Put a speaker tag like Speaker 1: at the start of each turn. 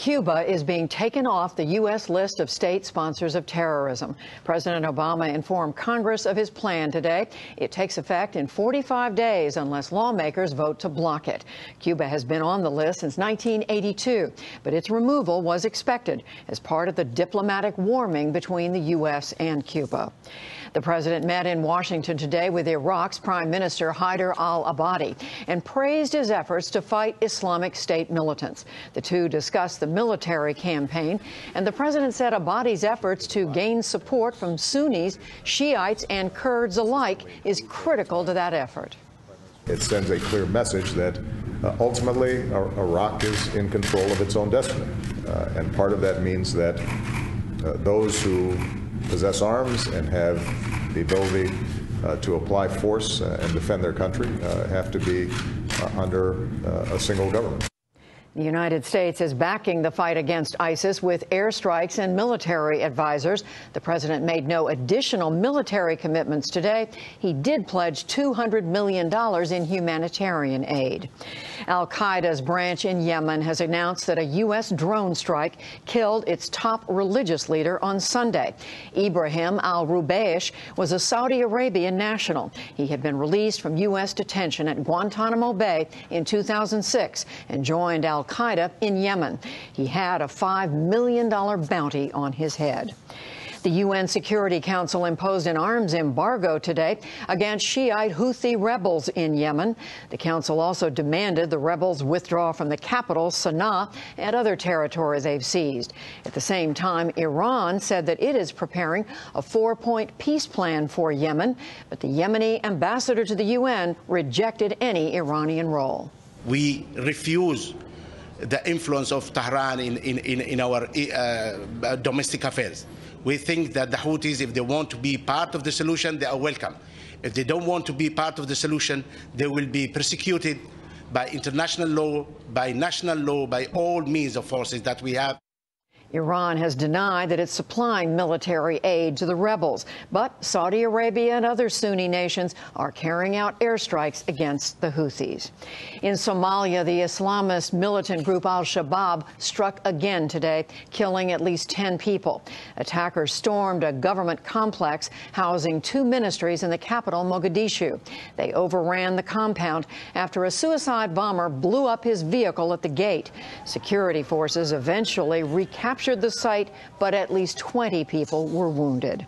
Speaker 1: Cuba is being taken off the U.S. list of state sponsors of terrorism. President Obama informed Congress of his plan today. It takes effect in 45 days unless lawmakers vote to block it. Cuba has been on the list since 1982, but its removal was expected as part of the diplomatic warming between the U.S. and Cuba. The president met in Washington today with Iraq's Prime Minister Haider al-Abadi and praised his efforts to fight Islamic State militants. The two discussed the military campaign, and the president said Abadi's efforts to gain support from Sunnis, Shiites, and Kurds alike is critical to that effort.
Speaker 2: It sends a clear message that ultimately Iraq is in control of its own destiny. And part of that means that those who possess arms and have the ability to apply force and defend their country have to be under a single government.
Speaker 1: The United States is backing the fight against ISIS with airstrikes and military advisors. The president made no additional military commitments today. He did pledge $200 million in humanitarian aid. Al-Qaeda's branch in Yemen has announced that a U.S. drone strike killed its top religious leader on Sunday. Ibrahim al-Rubaish was a Saudi Arabian national. He had been released from U.S. detention at Guantanamo Bay in 2006 and joined Al-Qaeda in Yemen. He had a $5 million bounty on his head. The UN Security Council imposed an arms embargo today against Shiite Houthi rebels in Yemen. The council also demanded the rebels withdraw from the capital, Sana'a, and other territories they've seized. At the same time, Iran said that it is preparing a 4-point peace plan for Yemen, but the Yemeni ambassador to the UN rejected any Iranian role.
Speaker 3: We refuse the influence of Tehran in our domestic affairs. We think that the Houthis, if they want to be part of the solution, they are welcome. If they don't want to be part of the solution, they will be persecuted by international law, by national law, by all means of forces that we have.
Speaker 1: Iran has denied that it's supplying military aid to the rebels, but Saudi Arabia and other Sunni nations are carrying out airstrikes against the Houthis. In Somalia, the Islamist militant group al-Shabaab struck again today, killing at least 10 people. Attackers stormed a government complex housing 2 ministries in the capital, Mogadishu. They overran the compound after a suicide bomber blew up his vehicle at the gate. Security forces eventually recaptured the site, but at least 20 people were wounded.